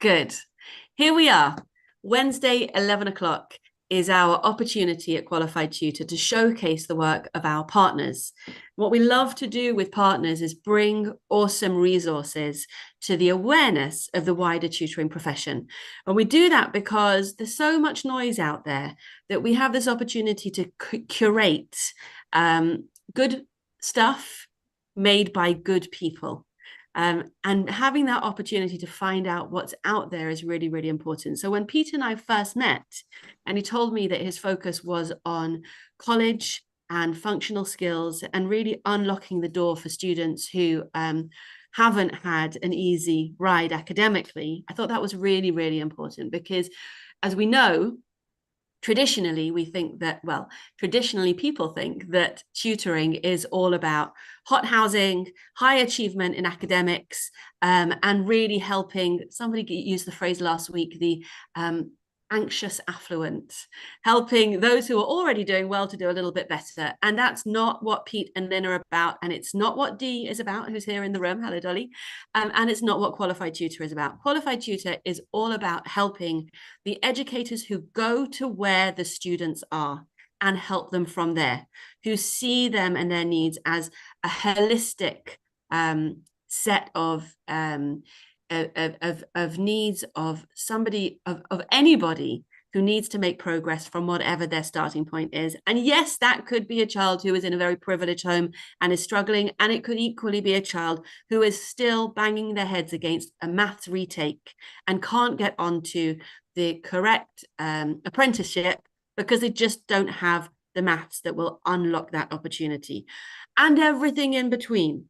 Good. Here we are. Wednesday, 11 o'clock is our opportunity at Qualified Tutor to showcase the work of our partners. What we love to do with partners is bring awesome resources to the awareness of the wider tutoring profession. And we do that because there's so much noise out there that we have this opportunity to curate good stuff made by good people. And having that opportunity to find out what's out there is really, really important. So when Peter and I first met, and he told me that his focus was on college and functional skills and really unlocking the door for students who haven't had an easy ride academically, I thought that was really, really important because, as we know, traditionally people think that tutoring is all about hot housing, high achievement in academics, and really helping, somebody used the phrase last week, the anxious affluent, helping those who are already doing well to do a little bit better. And that's not what Pete and Lynn are about. And it's not what Dee is about, who's here in the room. Hello, Dolly. And it's not what Qualified Tutor is about. Qualified Tutor is all about helping the educators who go to where the students are and help them from there, who see them and their needs as a holistic set of needs of somebody, of anybody who needs to make progress from whatever their starting point is. And yes, that could be a child who is in a very privileged home and is struggling, and it could equally be a child who is still banging their heads against a maths retake and can't get onto the correct apprenticeship because they just don't have the maths that will unlock that opportunity, and everything in between.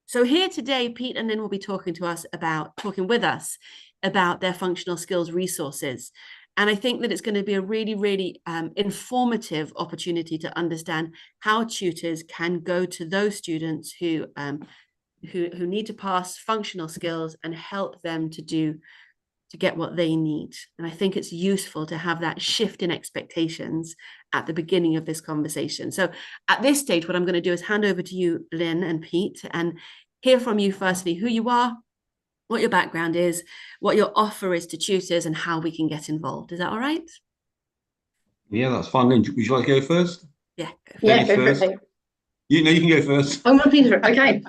So here today, Pete and Lynn will be talking with us about their functional skills resources. And I think that it's going to be a really, really informative opportunity to understand how tutors can go to those students who need to pass functional skills and help them to get what they need. And I think it's useful to have that shift in expectations at the beginning of this conversation. So at this stage, what I'm going to do is hand over to you, Lynn and Pete, and hear from you firstly, who you are, what your background is, what your offer is to tutors, and how we can get involved. Is that all right? Yeah, that's fine. Lynn, would you like to go first? Yeah. Ladies first. You know, you can go first. I'm going to Peter. Okay.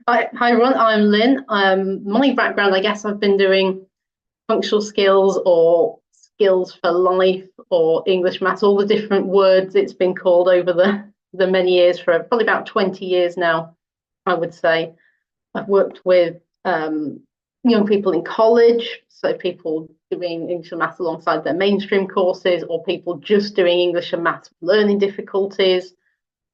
Hi, everyone. I'm Lynn. My background, I guess I've been doing functional skills or skills for life or English maths, all the different words it's been called over the many years, for probably about 20 years now, I would say. I've worked with young people in college, so people doing English and maths alongside their mainstream courses, or people just doing English and maths learning difficulties.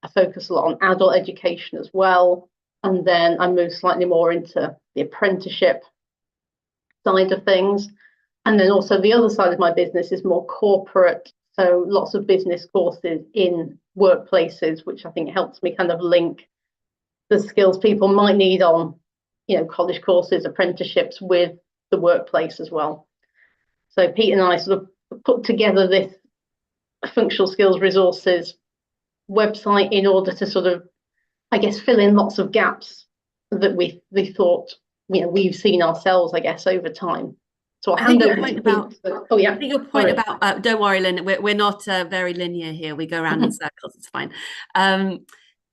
I focus a lot on adult education as well. And then I moved slightly more into the apprenticeship side of things. And then also the other side of my business is more corporate. So lots of business courses in workplaces, which I think helps me kind of link the skills people might need on, college courses, apprenticeships with the workplace as well. So Pete and I sort of put together this functional skills resources website in order to sort of, I guess, fill in lots of gaps that we thought, we've seen ourselves, I guess, over time. So I think your point about, I think your point about, don't worry, Lynn, we're not very linear here. We go around in circles, it's fine.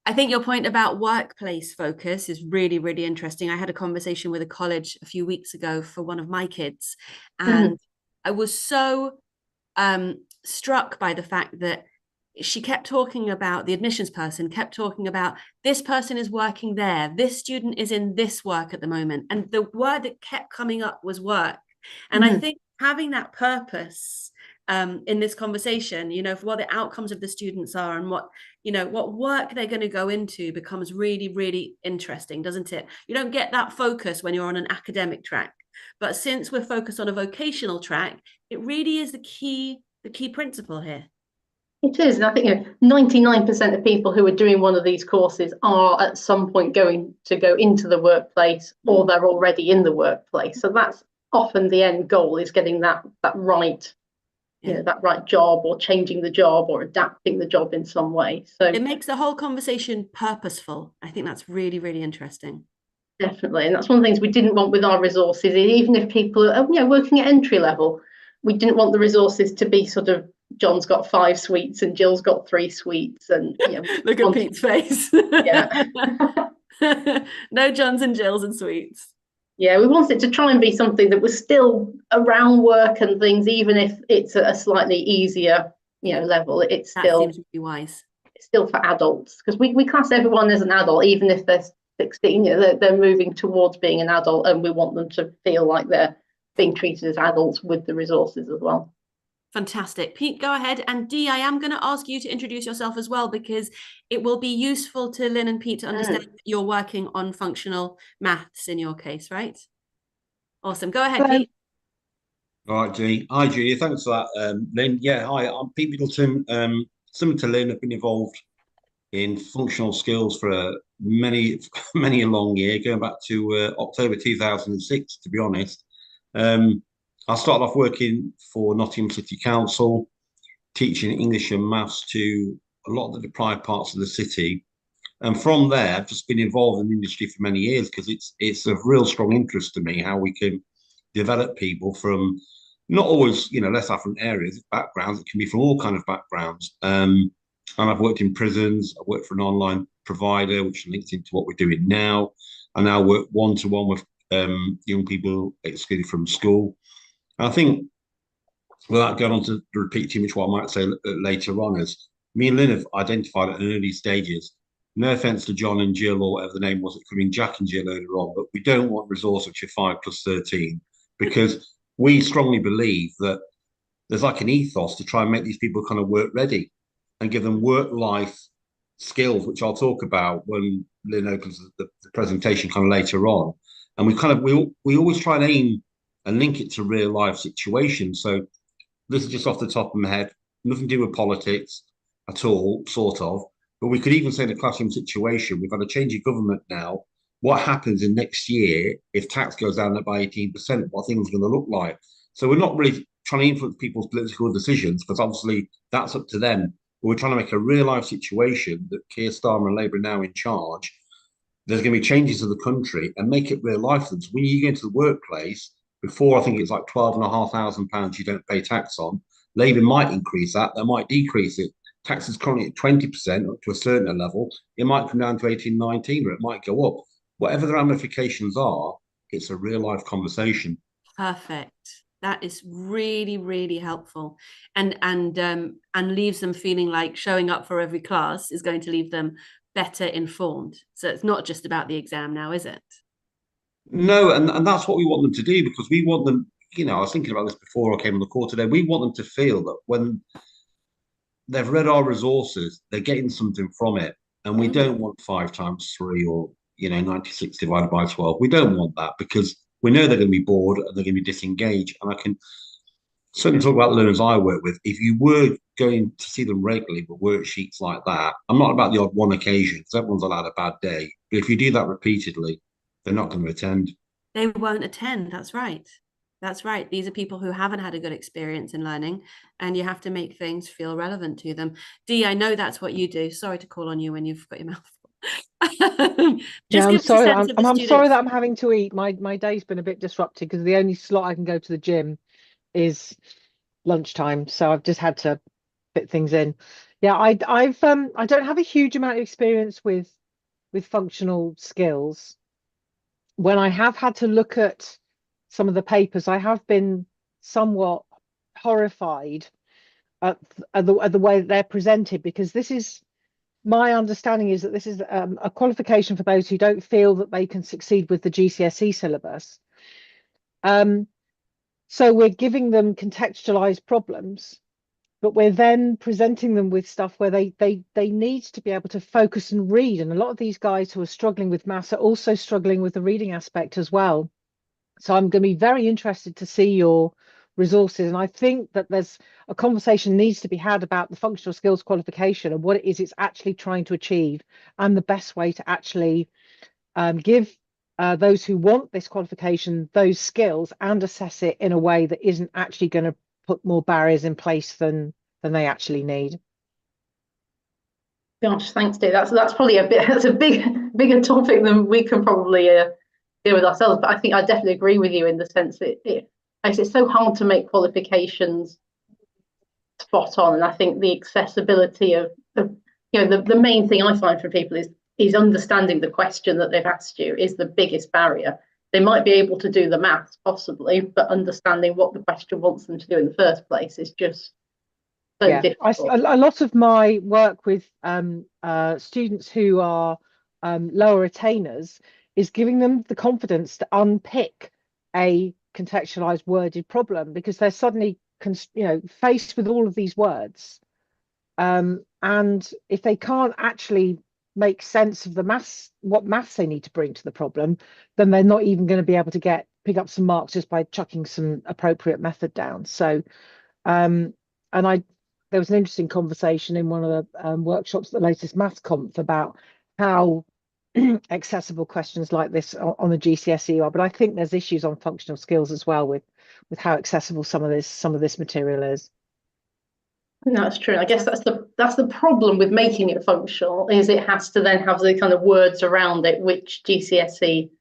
I think your point about workplace focus is really, really interesting. I had a conversation with a college a few weeks ago for one of my kids, and I was so struck by the fact that she kept talking about, the admissions person kept talking about, this person is working there, this student is in this work at the moment. And the word that kept coming up was work. And I think having that purpose in this conversation, for what the outcomes of the students are and what work they're going to go into becomes really, really interesting, doesn't it? You don't get that focus when you're on an academic track. But since we're focused on a vocational track, it really is the key principle here. It is, and I think 99% of people who are doing one of these courses are at some point going to go into the workplace, or they're already in the workplace. So that's often the end goal, is getting that right, that right job, or changing the job, or adapting the job in some way. So it makes the whole conversation purposeful. I think that's really, really interesting. Definitely, and that's one of the things we didn't want with our resources. Even if people are, working at entry level, we didn't want the resources to be sort of John's got 5 sweets and Jill's got 3 sweets, and Look at Pete's face. yeah. No Johns and Jills and sweets. Yeah, we wanted to try and be something that was still around work and things, even if it's at a slightly easier, level. It's That still seems to be wise. it's still for adults, because we class everyone as an adult, even if they're 16. They're moving towards being an adult, and we want them to feel like they're being treated as adults with the resources as well. Fantastic. Pete, go ahead. And Dee, I am going to ask you to introduce yourself as well, because it will be useful to Lynn and Pete to understand that you're working on functional maths in your case, right? Awesome. Go ahead, Pete. All right, G. Hi, Julia. Thanks for that, Lynn. Yeah, hi. I'm Pete Middleton. Similar to Lynn, I've been involved in functional skills for many, many a long year, going back to October 2006, to be honest. I started off working for Nottingham City Council, teaching English and maths to a lot of the deprived parts of the city. And from there, I've just been involved in the industry for many years, because it's of real strong interest to me how we can develop people from not always, less affluent areas, backgrounds. It can be from all kind of backgrounds. And I've worked in prisons. I worked for an online provider, which links into what we're doing now. I now work one-to-one with young people excluded from school. And I think, without going on to repeat too much what I might say later on, is me and Lynn have identified at early stages. No offense to John and Jill, or whatever the name was, it could be Jack and Jill earlier on, but we don't want resource which are 5 plus 13, because we strongly believe that there's like an ethos to try and make these people kind of work ready and give them work life skills, which I'll talk about when Lynn opens the presentation kind of later on. And we always try and aim and link it to real life situations. So this is just off the top of my head, nothing to do with politics at all, sort of. But we could even say in a classroom situation, we've had a change of government now. What happens in next year if tax goes down by 18%? What things are going to look like? So we're not really trying to influence people's political decisions, because obviously that's up to them. But we're trying to make a real life situation that Keir Starmer and Labour are now in charge. There's going to be changes to the country, and make it real life. So when you go into the workplace, before I think it's like £12,500 you don't pay tax on. Labour might increase that, they might decrease it. Tax is currently at 20% up to a certain level. It might come down to 18, 19, or it might go up. Whatever the ramifications are, it's a real life conversation. Perfect. That is really, really helpful, and leaves them feeling like showing up for every class is going to leave them better informed. So it's not just about the exam now, is it? No, and that's what we want them to do, because we want them, I was thinking about this before I came on the call today. We want them to feel that when they've read our resources, they're getting something from it. And we don't want 5 times 3 or, 96 divided by 12. We don't want that, because we know they're going to be bored and they're going to be disengaged. And I can certainly talk about the learners I work with. If you were going to see them regularly with worksheets like that, I'm not about the odd one occasion, because everyone's allowed a bad day. But if you do that repeatedly, they're not going to attend. They won't attend. That's right. That's right. These are people who haven't had a good experience in learning, and you have to make things feel relevant to them. Dee, I know that's what you do. Sorry to call on you when you've got your mouth full. Yeah, I'm sorry. I'm sorry that I'm having to eat. My day's been a bit disrupted, because the only slot I can go to the gym is lunchtime, so I've just had to fit things in. Yeah, I don't have a huge amount of experience with functional skills. When I have had to look at some of the papers, I have been somewhat horrified at the way that they're presented, because this is my understanding is that this is a qualification for those who don't feel that they can succeed with the GCSE syllabus. So we're giving them contextualized problems, but we're then presenting them with stuff where they need to be able to focus and read. And a lot of these guys who are struggling with maths are also struggling with the reading aspect as well. So I'm going to be very interested to see your resources. And I think that there's a conversation needs to be had about the functional skills qualification and what it is it's actually trying to achieve, and the best way to actually give those who want this qualification those skills, and assess it in a way that isn't actually going to put more barriers in place than they actually need. Gosh, thanks, Dave. That's probably that's a bigger topic than we can probably deal with ourselves. But I think I definitely agree with you in the sense that it's so hard to make qualifications spot on. And I think the accessibility of the main thing I find for people is understanding the question that they've asked you is the biggest barrier. They might be able to do the maths possibly, but understanding what the question wants them to do in the first place is just so difficult. A lot of my work with students who are lower attainers is giving them the confidence to unpick a contextualized worded problem, because they're suddenly faced with all of these words, and if they can't actually make sense of the what maths they need to bring to the problem, then they're not even going to be able to pick up some marks just by chucking some appropriate method down. So there was an interesting conversation in one of the workshops at the latest Maths Conf about how accessible questions like this on the GCSE are, but I think there's issues on functional skills as well with how accessible some of this material is. No, that's true. I guess that's the problem with making it functional, is it has to then have the kind of words around it, which GCSE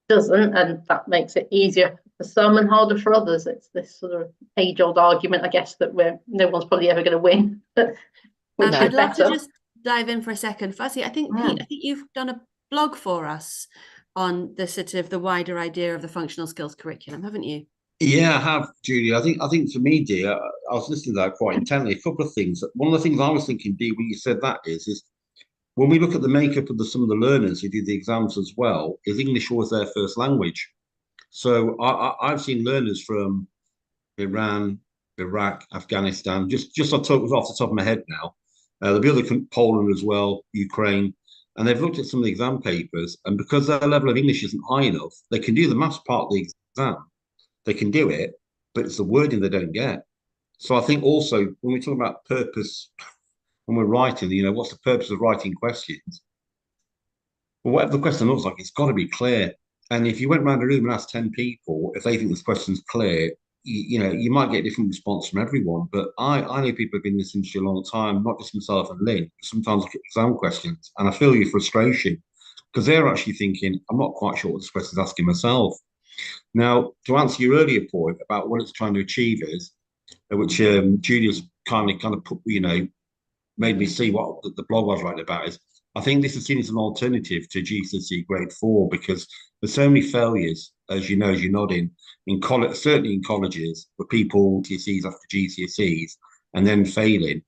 doesn't, and that makes it easier for some and harder for others. It's this sort of age-old argument, I guess, that no one's probably ever going to win. I'd love to just dive in for a second. Firstly, I think Pete, I think you've done a blog for us on the sort of the wider idea of the functional skills curriculum, haven't you? Yeah, I have, Julie. I think for me, dear, I was listening to that quite intently. A couple of things. One of the things I was thinking, Dee, when you said that is when we look at the makeup of some of the learners who do the exams as well, is English always their first language? So I've seen learners from Iran, Iraq, Afghanistan. Just off the top of my head now. There'll be other Poland as well, Ukraine, and they've looked at some of the exam papers, and because their level of English isn't high enough, they can do the maths part of the exam. They can do it, but it's the wording they don't get. So I think also when we talk about purpose, when we're writing, what's the purpose of writing questions? Well, whatever the question looks like, it's got to be clear. And if you went around a room and asked 10 people if they think this question's clear, you might get a different response from everyone. But I know people have been in this industry a long time, not just myself and Lynn. Sometimes look at exam questions, and I feel your frustration because they're actually thinking, I'm not quite sure what this question's asking myself. Now, to answer your earlier point about what it's trying to achieve is, which Julia's kind of put, made me see what the blog was writing about, is I think this is seen as an alternative to GCSE grade 4 because there's so many failures, as you know, as you're nodding, in college, certainly in colleges, where people GCSEs after GCSEs and then failing.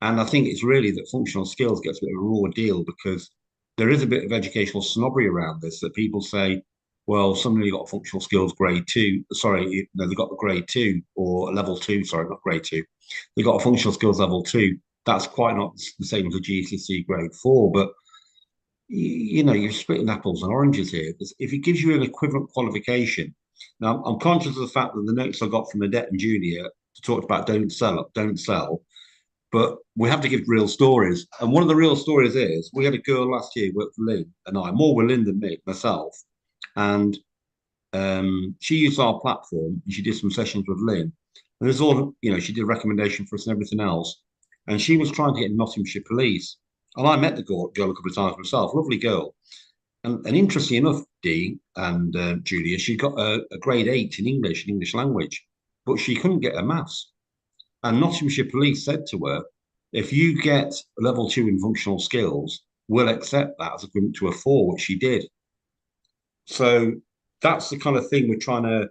And I think it's really that functional skills gets a bit of a raw deal because there is a bit of educational snobbery around this, that people say, well, somebody got functional skills grade 2. Sorry, they got the grade 2 or level 2. Sorry, not grade 2. They got a functional skills level 2. That's quite not the same as a GCSE grade 4. But, you're splitting apples and oranges here. If it gives you an equivalent qualification, now I'm conscious of the fact that the notes I got from Adette and Julia talked about don't sell. But we have to give real stories. And one of the real stories is we had a girl last year who worked for Lynn and I, more with Lynn than myself. And she used our platform and she did some sessions with Lynn. And there's all, she did a recommendation for us and everything else. And she was trying to get Nottinghamshire Police. And I met the girl a couple of times myself, lovely girl. And interestingly enough, Dee and Julia, she got a grade 8 in English language, but she couldn't get her maths. And Nottinghamshire Police said to her, if you get a level 2 in functional skills, we'll accept that as equivalent to a 4, which she did. So that's the kind of thing we're trying to,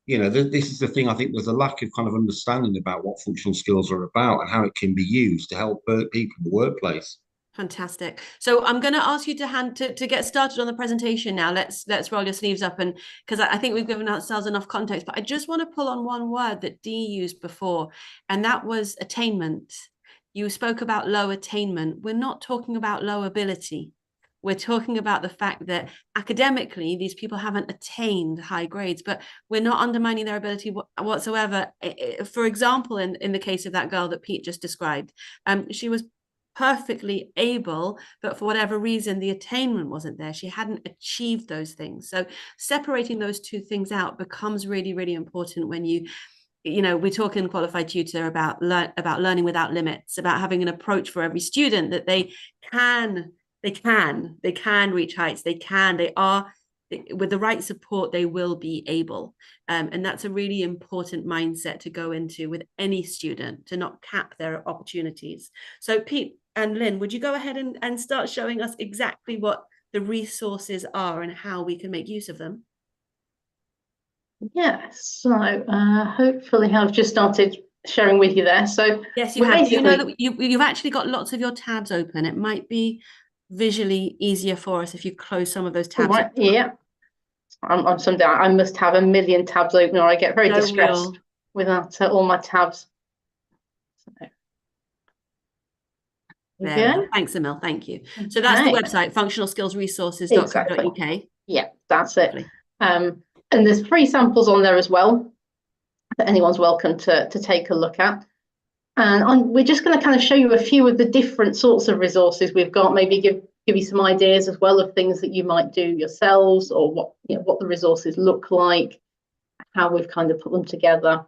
this is the thing. I think there's a lack of kind of understanding about what functional skills are about and how it can be used to help people in the workplace. Fantastic. So I'm going to ask you to get started on the presentation now. Let's roll your sleeves up, and because I think we've given ourselves enough context, but I just want to pull on one word that Dee used before, and that was attainment. You spoke about low attainment. We're not talking about low ability. We're talking about the fact that academically, these people haven't attained high grades, but we're not undermining their ability whatsoever. For example, in the case of that girl that Pete just described, she was perfectly able, but for whatever reason, the attainment wasn't there. She hadn't achieved those things. So separating those two things out becomes really, really important when we talk in Qualified Tutor about learning without limits, about having an approach for every student that they can reach heights. They are with the right support, they will be able. And that's a really important mindset to go into with any student, to not cap their opportunities. So Pete and Lynn, would you go ahead and start showing us exactly what the resources are and how we can make use of them? Yes, so hopefully I've just started sharing with you there. So yes, you have. Do you know that you've actually got lots of your tabs open? It might be visually easier for us if you close some of those tabs. Right, yeah. I'm someday I must have a million tabs open, or I get very distressed without all my tabs. So, there. Thanks, Emil. Thank you. So that's the website, functionalskillsresources.co.uk. Exactly. Yeah, that's it. And there's free samples on there as well that anyone's welcome to take a look at. And we're just going to kind of show you a few of the different sorts of resources we've got, maybe give you some ideas as well of things that you might do yourselves, or what the resources look like, how we've kind of put them together.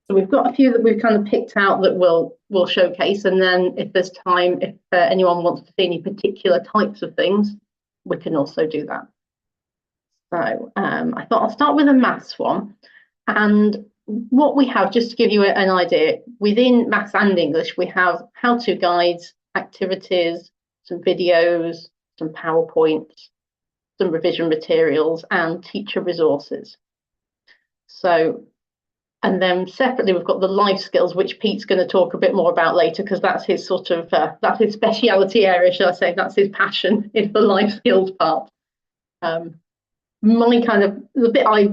So we've got a few that we've kind of picked out that we'll showcase, and then if there's time, if anyone wants to see any particular types of things, we can also do that. So I thought I'll start with a maths one. And what we have, just to give you an idea, within maths and English, we have how-to guides, activities, some videos, some PowerPoints, some revision materials, and teacher resources. So, and then separately, we've got the life skills, which Pete's going to talk a bit more about later, because that's his sort of, that's his speciality area, shall I say, that's his passion, is the life skills part. My kind of, the bit I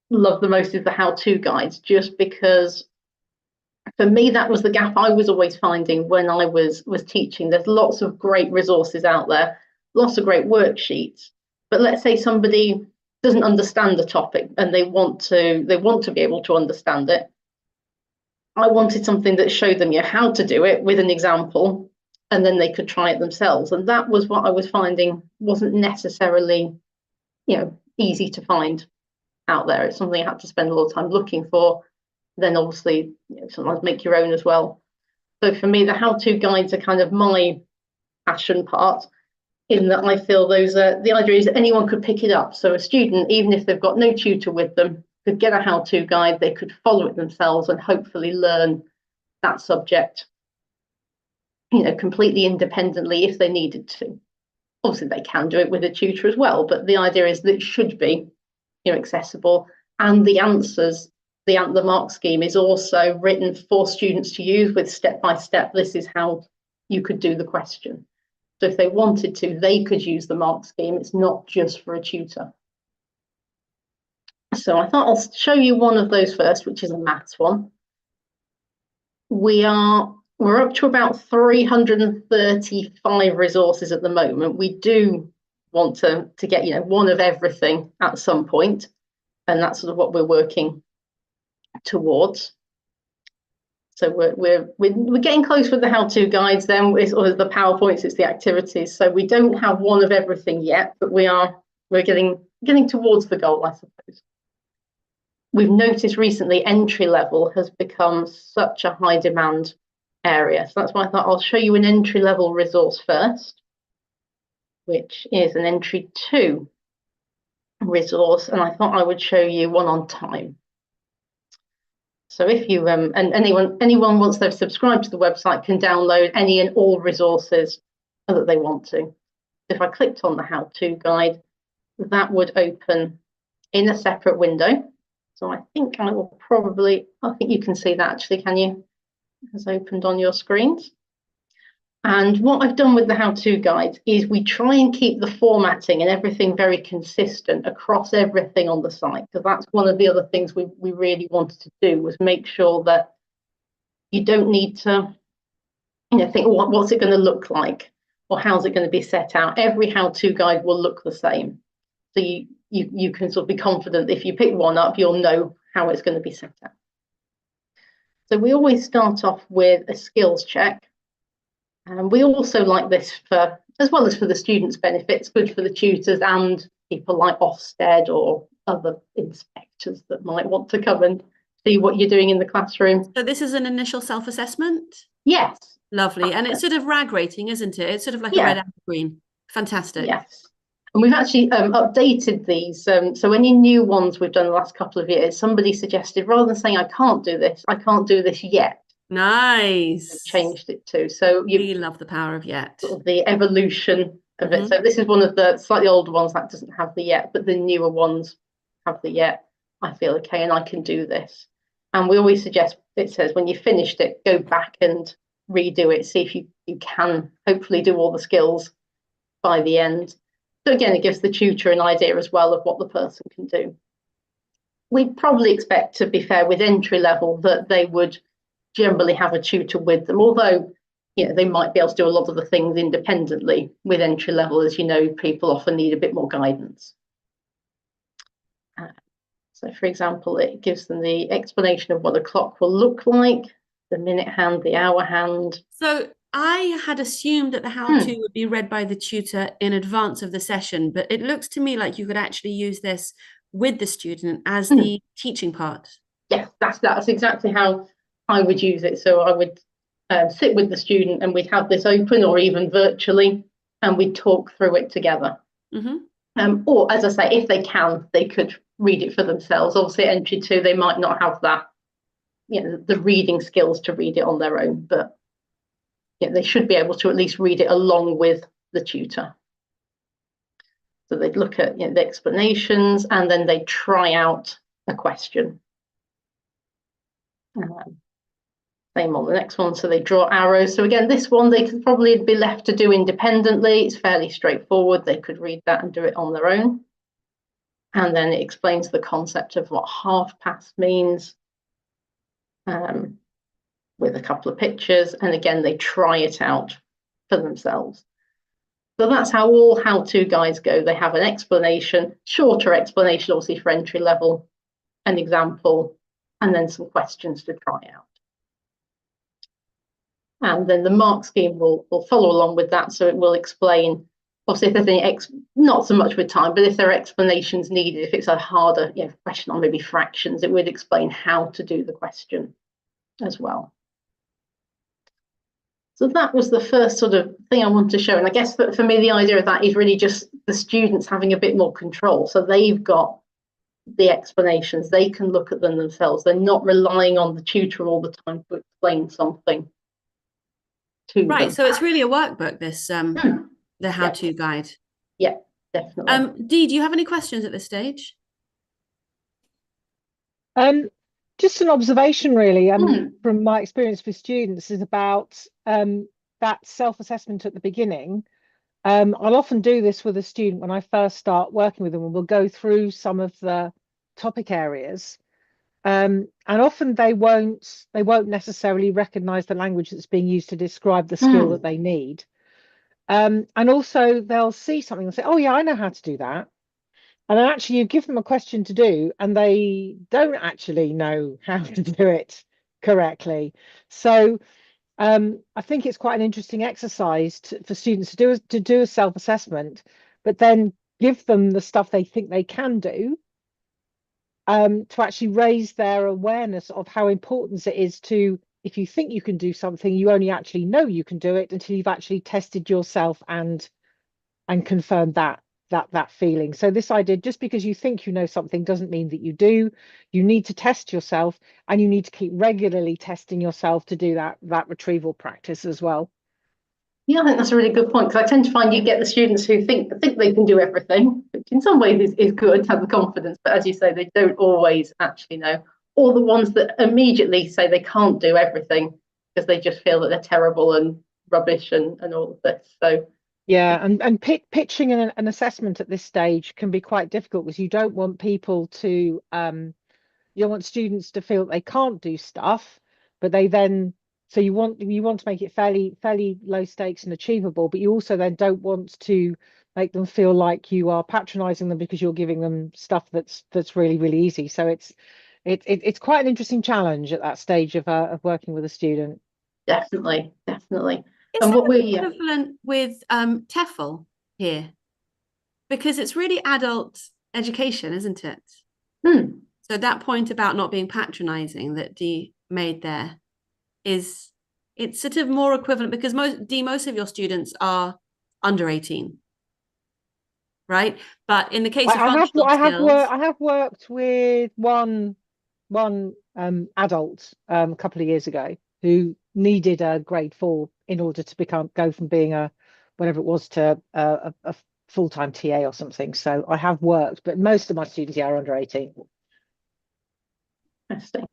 love the most is the how-to guides, just because for me that was the gap I was always finding when I was teaching. There's lots of great resources out there, lots of great worksheets, but let's say somebody doesn't understand the topic and they want to be able to understand it. I wanted something that showed them how to do it with an example, and then they could try it themselves. And that was what I was finding wasn't necessarily easy to find out there. It's something I had to spend a lot of time looking for. Then obviously sometimes make your own as well. So for me, the how-to guides are kind of my passion part, in that I feel those are, the idea is that anyone could pick it up. So a student, even if they've got no tutor with them, could get a how-to guide, they could follow it themselves and hopefully learn that subject completely independently if they needed to. Obviously they can do it with a tutor as well, but the idea is that it should be accessible, and the answers, the mark scheme is also written for students to use with step-by-step. This is how you could do the question. So if they wanted to, they could use the mark scheme. It's not just for a tutor. So I thought I'll show you one of those first, which is a maths one. We're up to about 335 resources at the moment. We do want to get one of everything at some point, and that's sort of what we're working towards. So we're getting close with the how-to guides. Then or the PowerPoints, it's the activities. So we don't have one of everything yet, but we're getting towards the goal, I suppose. We've noticed recently entry level has become such a high demand area, so that's why I thought I'll show you an entry level resource first, which is an entry 2 resource, and I thought I would show you one on time. So if you and anyone once they've subscribed to the website can download any and all resources that they want to. If I clicked on the how-to guide, that would open in a separate window. So I think you can see that actually, can you? It has opened on your screens. And what I've done with the how-to guides is we try and keep the formatting and everything very consistent across everything on the site, because that's one of the other things we really wanted to do, was make sure that you don't need to think, what's it going to look like, or how's it going to be set out. Every how-to guide will look the same. So you can sort of be confident that if you pick one up, you'll know how it's going to be set out. So we always start off with a skills check. And we also like this as well as for the students' benefits, good for the tutors and people like Ofsted or other inspectors that might want to come and see what you're doing in the classroom. So this is an initial self-assessment? Yes. Lovely. And it's sort of RAG rating, isn't it? It's sort of like a red, amber, green. Fantastic. Yes. And we've actually updated these. So any new ones we've done the last couple of years, somebody suggested, rather than saying, I can't do this yet. Nice. We've changed it to. So we love the power of yet. Sort of the evolution of it. So this is one of the slightly older ones that doesn't have the yet, but the newer ones have the yet. I feel okay and I can do this. And we always suggest, it says, when you've finished it, go back and redo it. See if you can hopefully do all the skills by the end. So again, it gives the tutor an idea as well of what the person can do. We'd probably expect, to be fair, with entry level, that they would generally have a tutor with them, although they might be able to do a lot of the things independently. With entry level, as you know, people often need a bit more guidance. So for example, it gives them the explanation of what a clock will look like, the minute hand, the hour hand. So I had assumed that the how-to would be read by the tutor in advance of the session, but it looks to me like you could actually use this with the student as the teaching part. Yes, that's exactly how I would use it. So I would sit with the student and we'd have this open, or even virtually, and we'd talk through it together. Or, as I say, if they can, they could read it for themselves. Obviously, at entry 2, they might not have that, the reading skills to read it on their own, but they should be able to at least read it along with the tutor. So they'd look at the explanations, and then they try out a question. Same on the next one. So they draw arrows. So again, this one they could probably be left to do independently. It's fairly straightforward. They could read that and do it on their own. And then it explains the concept of what half past means, with a couple of pictures. And again, they try it out for themselves. So that's how all how-to guides go. They have an explanation, shorter explanation, obviously for entry level, an example, and then some questions to try out. And then the mark scheme will follow along with that. So it will explain, obviously, if there's any, not so much with time, but if there are explanations needed, if it's a harder question on maybe fractions, it would explain how to do the question as well. So that was the first sort of thing I wanted to show. And I guess that for me, the idea of that is really just the students having a bit more control. So they've got the explanations, they can look at them themselves. They're not relying on the tutor all the time to explain something to them. So it's really a workbook, this the how-to guide. Yeah, definitely. Dee, do you have any questions at this stage? Just an observation, really, from my experience with students, is about that self-assessment at the beginning. I'll often do this with a student when I first start working with them, and we'll go through some of the topic areas. And often they won't necessarily recognize the language that's being used to describe the skill that they need. And also they'll see something and say, oh yeah, I know how to do that. And then actually you give them a question to do and they don't actually know how to do it correctly. So I think it's quite an interesting exercise for students to do a self-assessment, but then give them the stuff they think they can do, to actually raise their awareness of how important it is to, if you think you can do something, you only actually know you can do it until you've actually tested yourself and confirmed that feeling. So this idea, just because you think you know something doesn't mean that you do. You need to test yourself, and you need to keep regularly testing yourself to do that retrieval practice as well. Yeah, I think that's a really good point, because I tend to find you get the students who think they can do everything, which in some ways is good to have the confidence, but as you say, they don't always actually know. Or the ones that immediately say they can't do everything because they just feel that they're terrible and rubbish and all of this. So yeah, and pitching an assessment at this stage can be quite difficult, because you don't want people to you don't want students to feel they can't do stuff, but they then, so you want to make it fairly low stakes and achievable, but you also then don't want to make them feel like you are patronizing them because you're giving them stuff that's really easy. So it's quite an interesting challenge at that stage of working with a student. Definitely. Is And there what an equivalent with TEFL here? Because it's really adult education, isn't it? So that point about not being patronizing that Dee made there, it's sort of more equivalent, because most of your students are under 18. right? But in the case of I have functional skills, I have worked with one adult a couple of years ago who needed a grade 4 in order to go from being a whatever it was to a full-time TA or something. So I have worked, but most of my students are under 18. Interesting.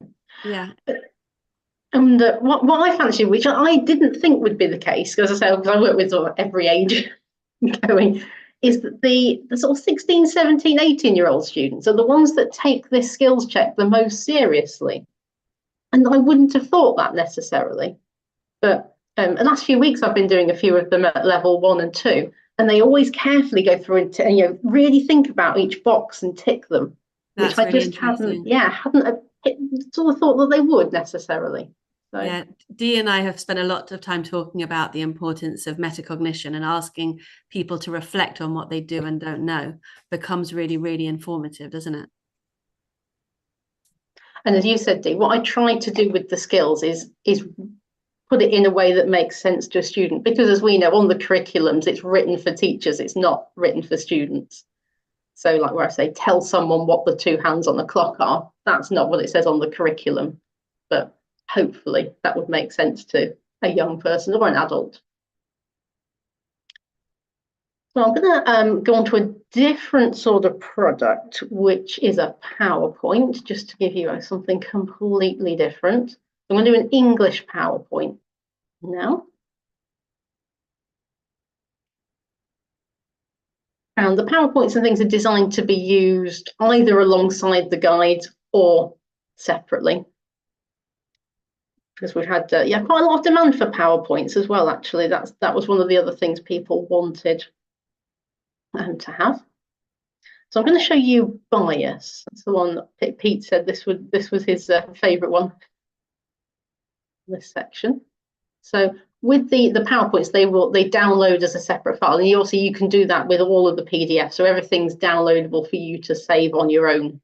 yeah. And what I fancy, which I didn't think would be the case, because I say, because I work with sort of every age going, is that the sort of 16, 17, 18-year-old students are the ones that take this skills check the most seriously. And I wouldn't have thought that necessarily. But the last few weeks, I've been doing a few of them at level 1 and 2, and they always carefully go through and really think about each box and tick them, That's which I really just hadn't sort of thought that they would necessarily. So. Yeah, Dee and I have spent a lot of time talking about the importance of metacognition, and asking people to reflect on what they do and don't know becomes really, really informative, doesn't it? And as you said, Dee, what I try to do with the skills is put it in a way that makes sense to a student, because as we know, on the curriculums, it's written for teachers, it's not written for students. So like where I say, tell someone what the 2 hands on the clock are, that's not what it says on the curriculum. But hopefully that would make sense to a young person or an adult. So I'm going to go on to a different sort of product, which is a PowerPoint, just to give you something completely different. I'm going to do an English PowerPoint now. And the PowerPoints and things are designed to be used either alongside the guide or separately. Because we've had quite a lot of demand for PowerPoints as well, actually. That was one of the other things people wanted to have. So I'm going to show you bias. That's the one that Pete said this was his favourite one, this section. So with the PowerPoints, they download as a separate file, and you can do that with all of the PDFs. So everything's downloadable for you to save on your own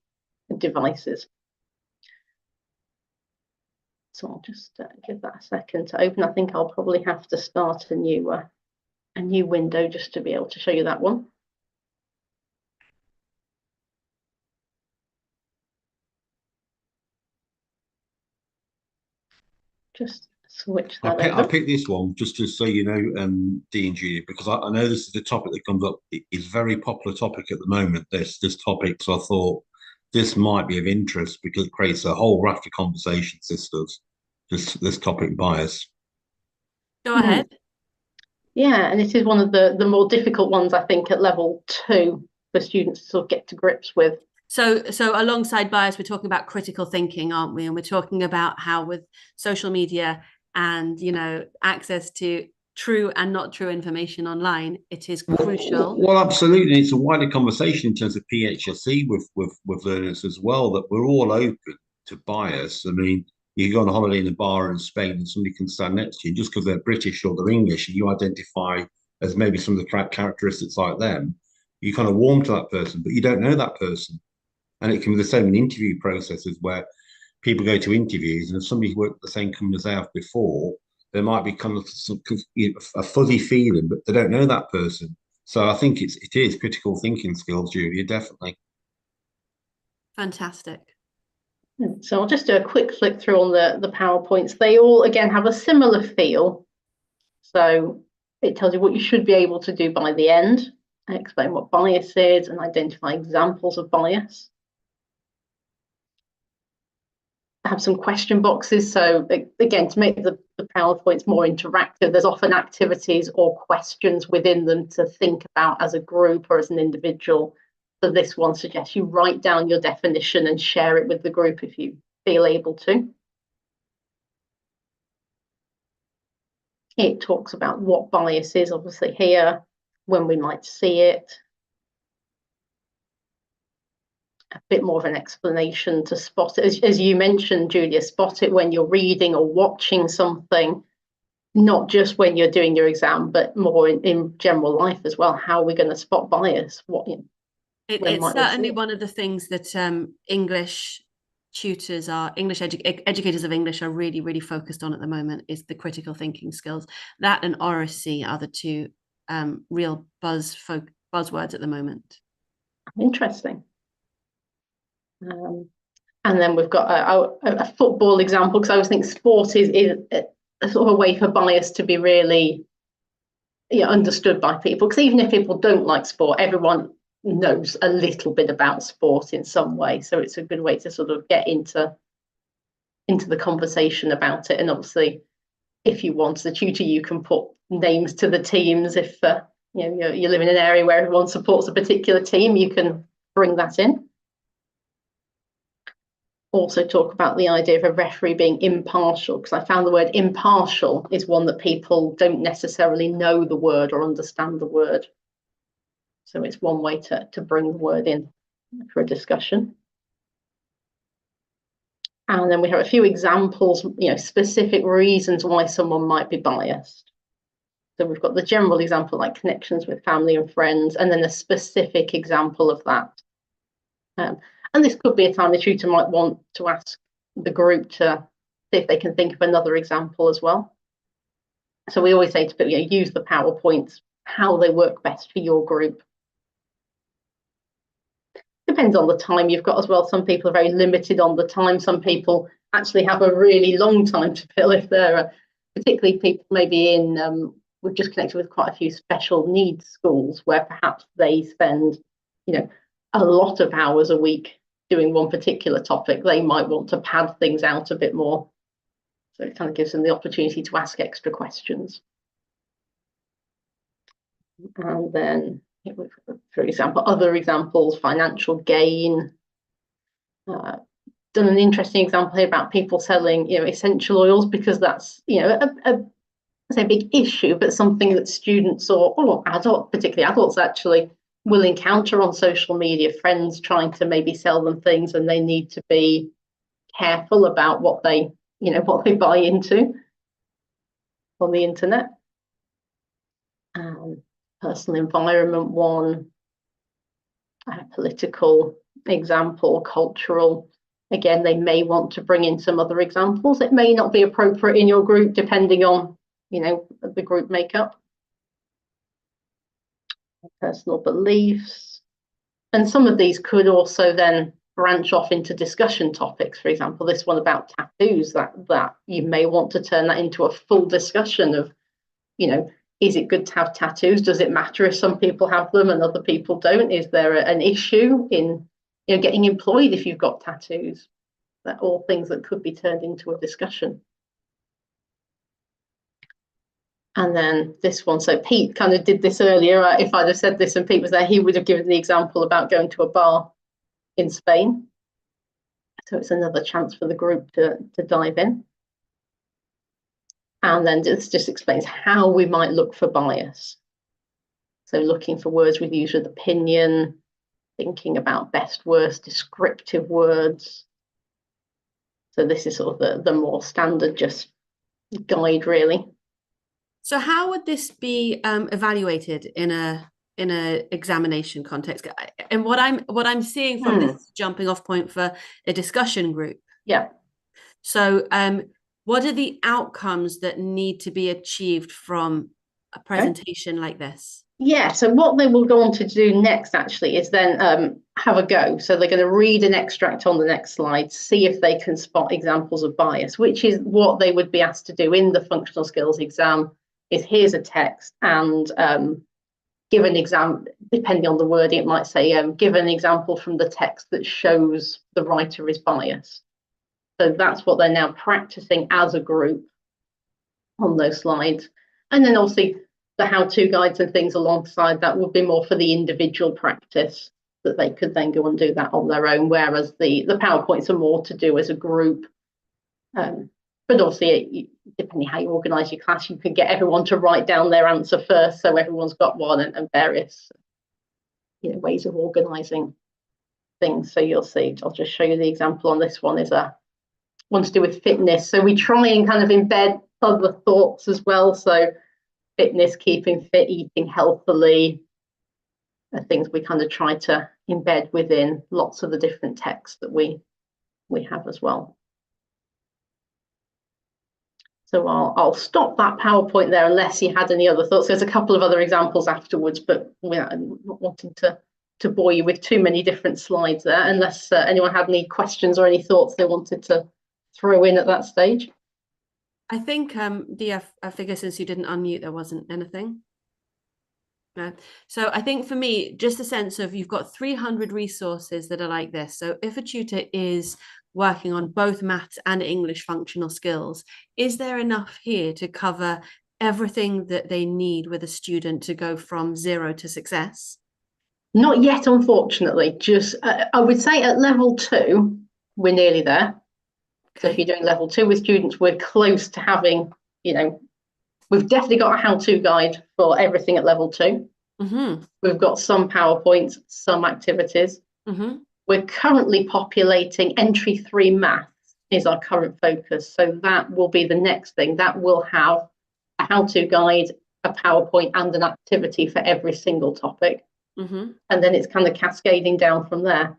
devices. So I'll just give that a second to open. I think I'll probably have to start a new window just to be able to show you that one. Just switch that over. I picked this one just to so you know, Dee and Julia, because I know this is the topic that comes up. It is a very popular topic at the moment, this topic. So I thought this might be of interest because it creates a whole raft of conversation, sisters. This topic bias. Go ahead. Yeah, and it is one of the more difficult ones, I think, at level 2 for students to sort of get to grips with. So alongside bias, we're talking about critical thinking, aren't we? And we're talking about how with social media and, access to true and not true information online, it is crucial. Well, absolutely. It's a wider conversation in terms of PHSE with learners as well, that we're all open to bias. I mean, you go on a holiday in a bar in Spain and somebody can stand next to you just because they're British or they're English, and you identify as maybe some of the characteristics like them. You kind of warm to that person, but you don't know that person. And it can be the same in interview processes where people go to interviews, and if somebody's worked at the same company as they have before, there might be kind of a fuzzy feeling, but they don't know that person. So I think it is critical thinking skills, Julia, definitely. Fantastic. So I'll just do a quick flick through on the PowerPoints. They all, again, have a similar feel. So it tells you what you should be able to do by the end, and explain what bias is and identify examples of bias. Have some question boxes. So again, to make the PowerPoints more interactive, there's often activities or questions within them to think about as a group or as an individual. So this one suggests you write down your definition and share it with the group if you feel able to. It talks about what bias is, obviously here, when we might see it. A bit more of an explanation to spot it. As you mentioned, Julia, spot it when you're reading or watching something, not just when you're doing your exam, but more in general life as well. How are we going to spot bias? It's certainly one of the things that English tutors educators of English are really, really focused on at the moment, is the critical thinking skills. That and RSC are the two real buzz buzzwords at the moment. Interesting. And then we've got a football example, because I always think sport is a sort of a way for bias to be really understood by people. Because even if people don't like sport, everyone knows a little bit about sport in some way. So it's a good way to sort of get into the conversation about it. And obviously, if you want, the tutor, you can put names to the teams. If you live in an area where everyone supports a particular team, you can bring that in. Also talk about the idea of a referee being impartial, because I found the word impartial is one that people don't necessarily know the word or understand the word. So it's one way to bring the word in for a discussion. And then we have a few examples, specific reasons why someone might be biased. So we've got the general example, like connections with family and friends, and then a specific example of that. And this could be a time the tutor might want to ask the group to see if they can think of another example as well. So we always say to use the PowerPoints, how they work best for your group. Depends on the time you've got as well. Some people are very limited on the time. Some people actually have a really long time to fill if they're, particularly people maybe in, we've just connected with quite a few special needs schools where perhaps they spend, a lot of hours a week doing one particular topic. They might want to pad things out a bit more. So it kind of gives them the opportunity to ask extra questions. And then, for example, other examples, financial gain. Done an interesting example here about people selling, essential oils, because that's, a big issue, but something that students or adults, particularly adults actually, will encounter on social media, friends trying to maybe sell them things, and they need to be careful about what they buy into on the internet. Personal environment one, political example, cultural. Again, they may want to bring in some other examples. It may not be appropriate in your group, depending on the group makeup. Personal beliefs, and some of these could also then branch off into discussion topics. For example, this one about tattoos, that you may want to turn that into a full discussion of, is it good to have tattoos? Does it matter if some people have them and other people don't? Is there an issue in getting employed if you've got tattoos? That all things that could be turned into a discussion. And then this one, so Pete kind of did this earlier. If I'd have said this and Pete was there, he would have given the example about going to a bar in Spain. So it's another chance for the group to dive in. And then this just explains how we might look for bias. So looking for words with use of opinion, thinking about best, worst, descriptive words. So this is sort of the more standard just guide, really. So how would this be evaluated in a examination context? And what I'm seeing from this jumping off point for a discussion group. Yeah. So what are the outcomes that need to be achieved from a presentation like this? Yeah, so what they will go on to do next actually is then have a go. So they're going to read an extract on the next slide, see if they can spot examples of bias, which is what they would be asked to do in the functional skills exam. Is here's a text and give an example, depending on the wording, it might say, give an example from the text that shows the writer is biased. So that's what they're now practicing as a group on those slides. And then obviously the how-to guides and things alongside that would be more for the individual practice, that they could then go and do that on their own, whereas the PowerPoints are more to do as a group. But obviously, depending how you organise your class, you can get everyone to write down their answer first, so everyone's got one, and various ways of organising things. So you'll see, I'll just show you the example on this one, is one to do with fitness. So we try and kind of embed other thoughts as well. So fitness, keeping fit, eating healthily, are things we kind of try to embed within lots of the different texts that we have as well. So I'll stop that PowerPoint there unless you had any other thoughts. There's a couple of other examples afterwards, but I'm not wanting to bore you with too many different slides there, unless anyone had any questions or any thoughts they wanted to throw in at that stage. I think, Dia, I figure since you didn't unmute, there wasn't anything. No. So I think for me, just a sense of you've got 300 resources that are like this. So if a tutor is working on both maths and English functional skills, is there enough here to cover everything that they need with a student to go from 0 to success? Not yet, unfortunately. Just I would say at level 2, we're nearly there. So if you're doing level 2 with students, we're close to having, we've definitely got a how-to guide for everything at level 2. Mm-hmm. We've got some PowerPoints, some activities. Mm-hmm. We're currently populating entry 3 maths is our current focus. So that will be the next thing. That will have a how-to guide, a PowerPoint and an activity for every single topic. Mm-hmm. And then it's kind of cascading down from there.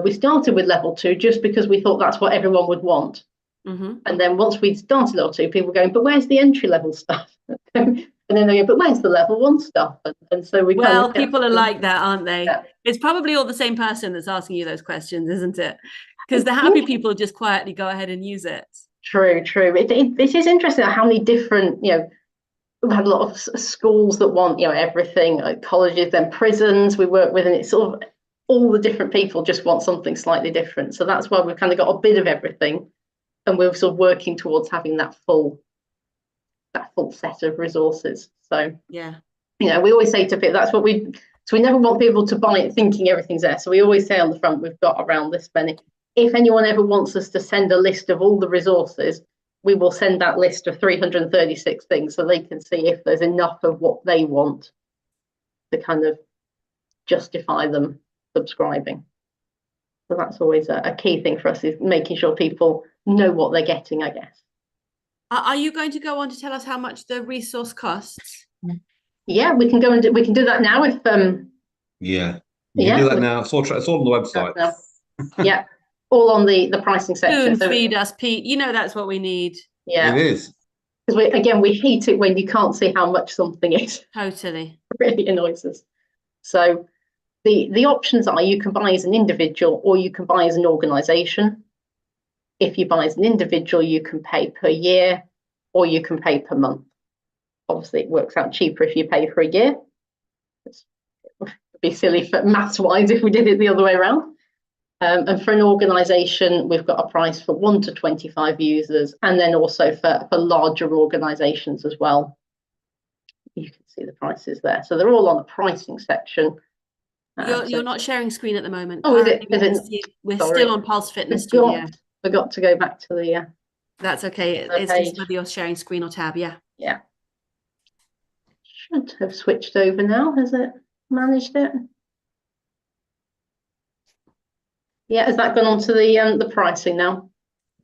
We started with level 2 just because we thought that's what everyone would want. Mm-hmm. And then once we'd started level 2, people were going, but where's the entry level stuff? And then they go, but where's the level 1 stuff? And so we people are like that, aren't they? Yeah. It's probably all the same person that's asking you those questions, isn't it? Because the happy people just quietly go ahead and use it. True. It is interesting how many different, we've had a lot of schools that want, everything, like colleges, then prisons we work with, and it's sort of all the different people just want something slightly different. So that's why we've kind of got a bit of everything, and we're sort of working towards having that full set of resources. So yeah, we always say to people, so we never want people to buy it thinking everything's there. So we always say on the front, we've got around this many. If anyone ever wants us to send a list of all the resources, we will send that list of 336 things so they can see if there's enough of what they want to kind of justify them subscribing. So that's always a key thing for us, is making sure people know what they're getting, I guess. Are you going to go on to tell us how much the resource costs? Yeah, we can go and we can do that now if yeah, you can do that now. It's all on the website. Yeah, all on the pricing section. So feed us, Pete. That's what we need. Yeah, it is. Because we hate it when you can't see how much something is. Totally. It really annoys us. So the options are, you can buy as an individual or you can buy as an organisation. If you buy as an individual, you can pay per year or you can pay per month. Obviously, it works out cheaper if you pay for a year. It would be silly for maths-wise if we did it the other way around. And for an organisation, we've got a price for 1 to 25 users, and then also for larger organisations as well. You can see the prices there. So they're all on the pricing section. You're not sharing screen at the moment. Oh, is it? We're still on Pulse Fitness Studio. Forgot to go back to the. That's okay. It's just whether you're sharing screen or tab. Yeah. Yeah. Should have switched over now. Has it managed it? Yeah. Has that gone on to the pricing now?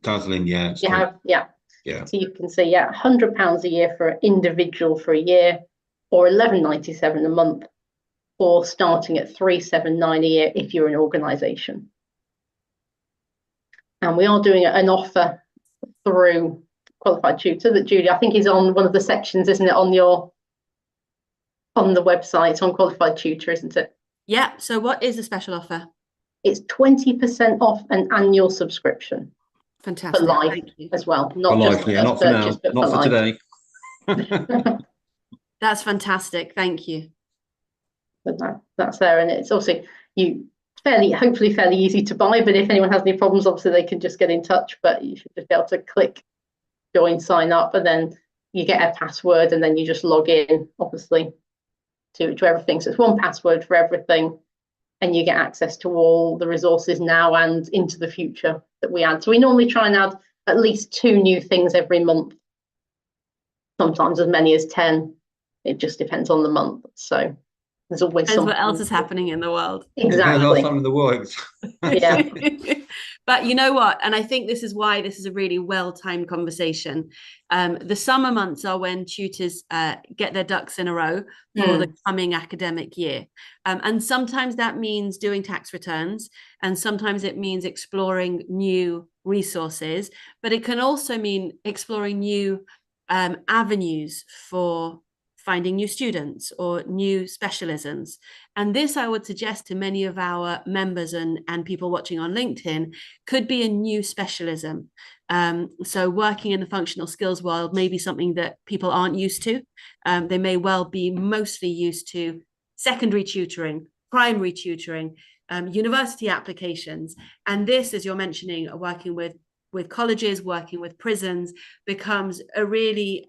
Dazzling, yeah. You have, yeah. Yeah. So you can see, £100 a year for an individual for a year, or £11.97 a month, or starting at £379 a year if you're an organisation. And we are doing an offer through Qualified Tutor that Julie, I think, is on one of the sections, isn't it, on the website on Qualified Tutor, isn't it? Yeah. So what is the special offer? It's 20% off an annual subscription. Fantastic. For life as well, not just for not for now, not for today. That's fantastic. Thank you. But that's there, and it's also hopefully fairly easy to buy. But if anyone has any problems, obviously they can just get in touch. But you should just be able to click join, sign up, and then you get a password, and then you just log in, obviously, to everything. So it's one password for everything, and you get access to all the resources now and into the future that we add. So we normally try and add at least 2 new things every month, sometimes as many as 10. It just depends on the month. So there's always depends what else is happening in the world. Exactly. What else happening in the world. Yeah. But you know what? And I think this is why this is a really well-timed conversation. The summer months are when tutors get their ducks in a row for the coming academic year. And sometimes that means doing tax returns, and sometimes it means exploring new resources, but it can also mean exploring new avenues for finding new students or new specialisms. And this, I would suggest to many of our members and people watching on LinkedIn, could be a new specialism. So working in the functional skills world may be something that people aren't used to. They may well be mostly used to secondary tutoring, primary tutoring, university applications. And this, as you're mentioning, working with colleges, working with prisons, becomes a really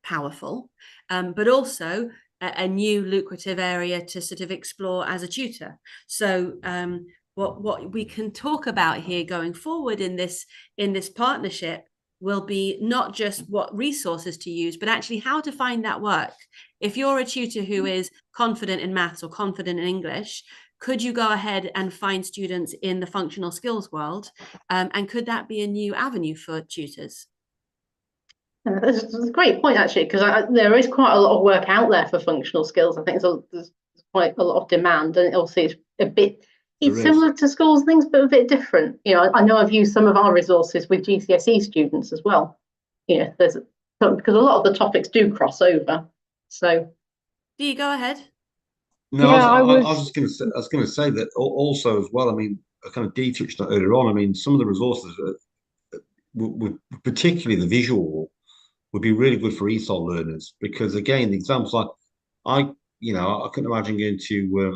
powerful, but also a new lucrative area to sort of explore as a tutor. So what we can talk about here going forward in this partnership will be not just what resources to use, but actually how to find that work. If you're a tutor who is confident in maths or confident in English, could you go ahead and find students in the functional skills world? And could that be a new avenue for tutors? That's a great point, actually, because there is quite a lot of work out there for functional skills. I think there's quite a lot of demand, and obviously it's similar to schools things, but a bit different. You know, I know I've used some of our resources with GCSE students as well. You know, because a lot of the topics do cross over. So, do you go ahead? No, yeah, I was going to say that also as well. I mean, I kind of touched that earlier on. I mean, some of the resources, particularly the visual, would be really good for ESOL learners, because again, the examples I couldn't imagine going to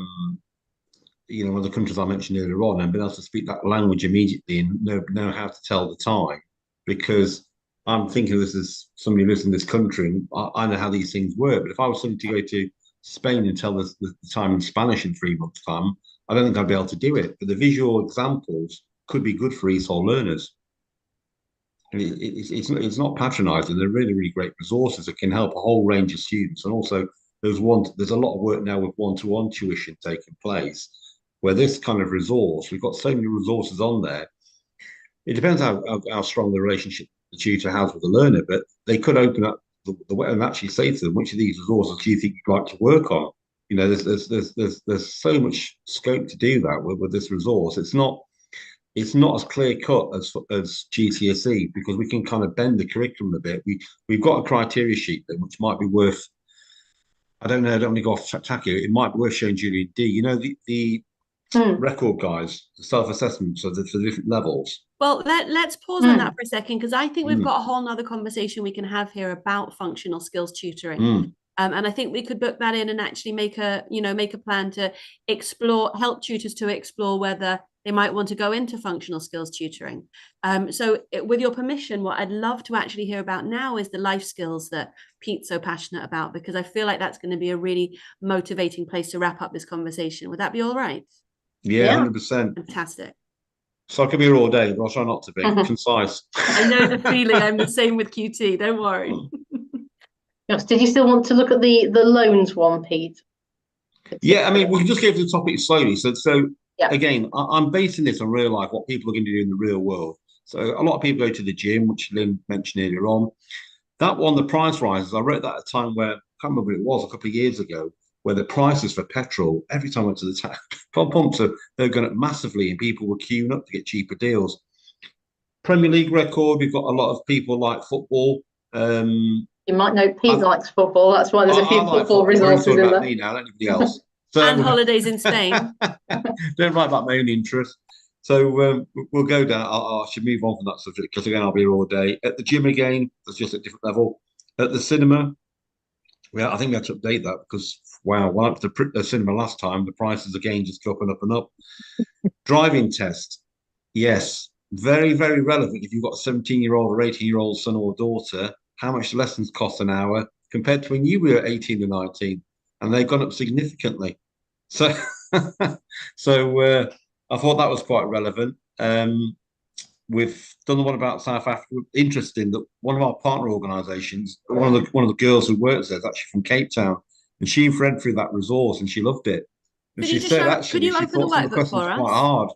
one of the countries I mentioned earlier on and being able to speak that language immediately and know how to tell the time, because I'm thinking this is somebody who lives in this country and I know how these things work. But if I was somebody to go to Spain and tell the time in Spanish in 3 months' time, I don't think I'd be able to do it. But the visual examples could be good for ESOL learners. It's not patronizing. They're really, really great resources that can help a whole range of students. And also, there's a lot of work now with one-to-one tuition taking place, where this kind of resource, we've got so many resources on there. It depends how strong the relationship the tutor has with the learner, but they could open up the way and actually say to them, which of these resources do you think you'd like to work on? You know, there's so much scope to do that with this resource. It's not as clear cut as GCSE, because we can kind of bend the curriculum a bit. We've got a criteria sheet then, which might be worth, I don't know, I don't want to go off track here. It might be worth showing Julie D. You know, the record guys, the self-assessments of the different levels. Well, let's pause on that for a second, because I think we've got a whole nother conversation we can have here about functional skills tutoring. And I think we could book that in and actually make a plan to help tutors to explore whether they might want to go into functional skills tutoring. So with your permission, what I'd love to actually hear about now is the life skills that Pete's so passionate about, because I feel like that's going to be a really motivating place to wrap up this conversation. Would that be all right? Yeah, 100%. Fantastic. So I could be here all day, but I'll try not to be concise. I know the feeling. I'm the same with QT. Don't worry. Yes. Did you still want to look at the loans one, Pete? Yeah, I mean, we can just go through the topic slowly. So yeah. Again, I'm basing this on real life, what people are going to do in the real world. So a lot of people go to the gym, which Lynn mentioned earlier on. That one, the price rises, I wrote that at a time where, I can't remember what it was, a couple of years ago, where the prices for petrol, every time I went to the pumps, they're going up massively and people were queuing up to get cheaper deals. Premier League record, we've got a lot of people like football. You might know Pete likes football. That's why there's a few football resources in there. Me now, not anybody else. So, and holidays in Spain. Don't write about my own interest. So we'll go down. I should move on from that subject, because again, I'll be here all day. At the gym again, that's just at a different level. At the cinema, I think we have to update that, because wow, when I went to the cinema last time, the prices again just go up and up and up. Driving test, yes, very, very relevant. If you've got a 17-year-old or 18-year-old son or daughter, how much the lessons cost an hour compared to when you were 18 and 19, and they've gone up significantly. So, I thought that was quite relevant. We've done the one about South Africa. Interesting that one of our partner organisations, one of the girls who works there is actually from Cape Town, and she read through that resource and she loved it. And she said actually she thought some of the questions were quite hard.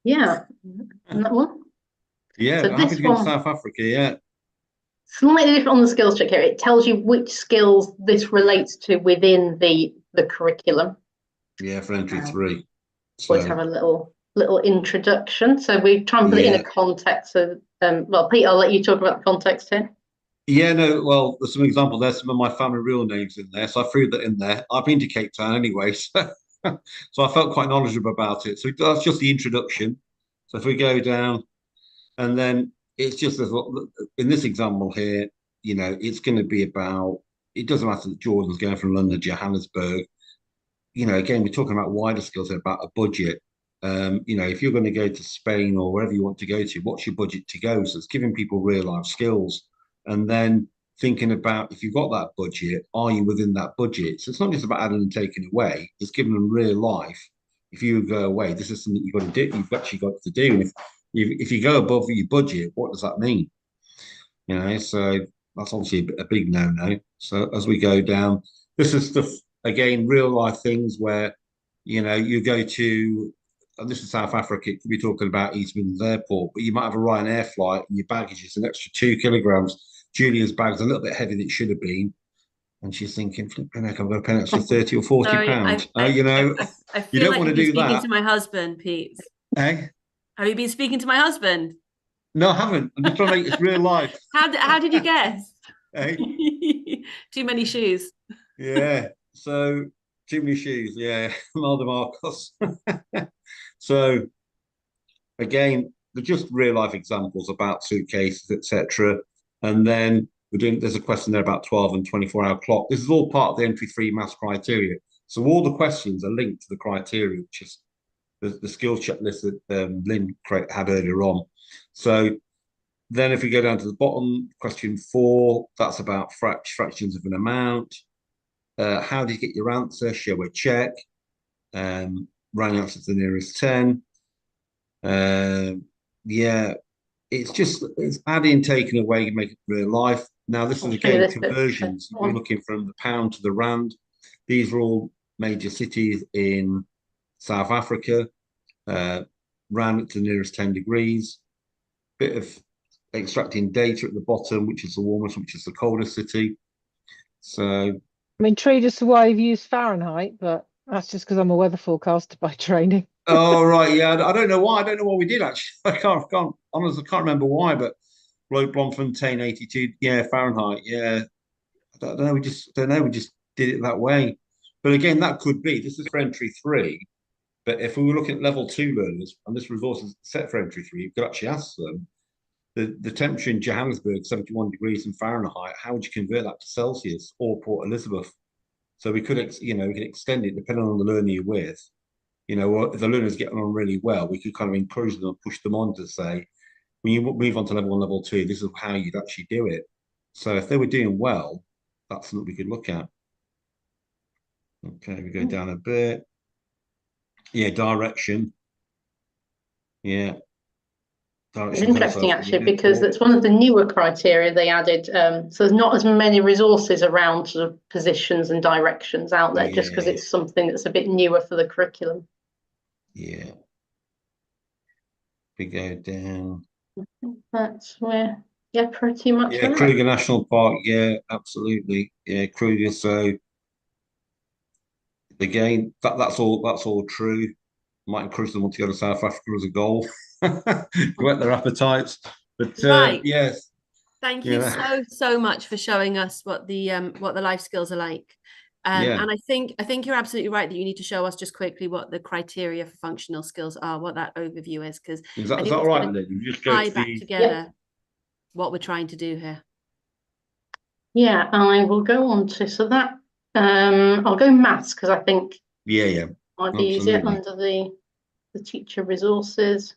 Yeah, and that one. Yeah, so happy to go to South Africa. Yeah. Slightly different on the skills check here. It tells you which skills this relates to within the curriculum. Yeah, for entry 3. So always have a little little introduction. So we try and put it in a context of, well, Pete, I'll let you talk about the context here. Yeah, no, well, there's some example there, some of my family real names in there. So I threw that in there. I've been to Cape Town anyway, so, so I felt quite knowledgeable about it. So that's just the introduction. So if we go down, and then it's just in this example here, you know, it's going to be about, it doesn't matter that Jordan's going from London to Johannesburg. You know, again, we're talking about wider skills, about a budget. You know, if you're going to go to Spain or wherever you want to go to, what's your budget to go? So it's giving people real life skills. And then thinking about, if you've got that budget, are you within that budget? So it's not just about adding and taking away, it's giving them real life. If you go away, this is something you've got to do, you've actually got to do. And if you go above your budget, what does that mean? You know, so that's obviously a big no-no. So as we go down, this is stuff, again, real life things where, you know, you go to, and this is South Africa, it could be talking about East Midlands Airport, but you might have a Ryanair flight and your baggage is an extra 2 kilograms. Julia's bag's a little bit heavier than it should have been. And she's thinking, flipping heck, I'm going to pay an extra 30 or 40 Sorry, pounds. You know, I you feel don't like want to you've been do speaking that. to my husband, Pete. Hey? Have you been speaking to my husband? No, I haven't. I'm just trying to make this real life. How did you guess? Hey? Too many shoes. Yeah. So too many shoes. Yeah. Malda Marcos. So again, they're just real life examples about suitcases, etc. And then there's a question there about 12 and 24-hour clock. This is all part of the entry 3 maths criteria. So all the questions are linked to the criteria, which is the skills checklist that Lynn had earlier on. So then if we go down to the bottom, question 4, that's about fractions of an amount. How do you get your answer? Show a check. Round answer to the nearest 10. Yeah, it's adding, taking away, make it real life. Now, this is again conversions. We're looking from the pound to the rand. These are all major cities in South Africa. Rand to the nearest 10 degrees. Bit of extracting data at the bottom, which is the warmest, which is the coldest city. So, I mean, traders to why I've used Fahrenheit, but that's just because I'm a weather forecaster by training. oh right, yeah, I don't know why. I don't know what we did actually. Honestly, I can't remember why. But Bloemfontein 82, yeah, Fahrenheit, yeah. I don't know. We just did it that way. But again, that could be. This is for entry 3. But if we were looking at level 2 learners, and this resource is set for entry 3, you could actually ask them the temperature in Johannesburg, 71 degrees in Fahrenheit. How would you convert that to Celsius or Port Elizabeth? So we could, we could extend it depending on the learner you're with. You know, if the learner's getting on really well, we could kind of encourage them and push them on to say, when you move on to level 1, level 2, this is how you'd actually do it. So if they were doing well, that's something we could look at. Okay, we go down a bit. Yeah, direction. Yeah. It's interesting actually, because it's one of the newer criteria they added. So there's not as many resources around sort of positions and directions out there, just because it's something that's a bit newer for the curriculum. Yeah. We go down. I think that's where, yeah, pretty much. Yeah, Kruger National Park. Yeah, absolutely. Yeah, Kruger. So again, that's all true. Might encourage them to go to South Africa as a goal. Whet their appetites. But right. Yes. Thank you so much for showing us what the life skills are like. And I think you're absolutely right that you need to show us just quickly what the criteria for functional skills are, what that overview is, because is that right, Lynn? You just tie back together what we're trying to do here. Yeah, I will go on to that. I'll go maths because I think might be easier under the teacher resources.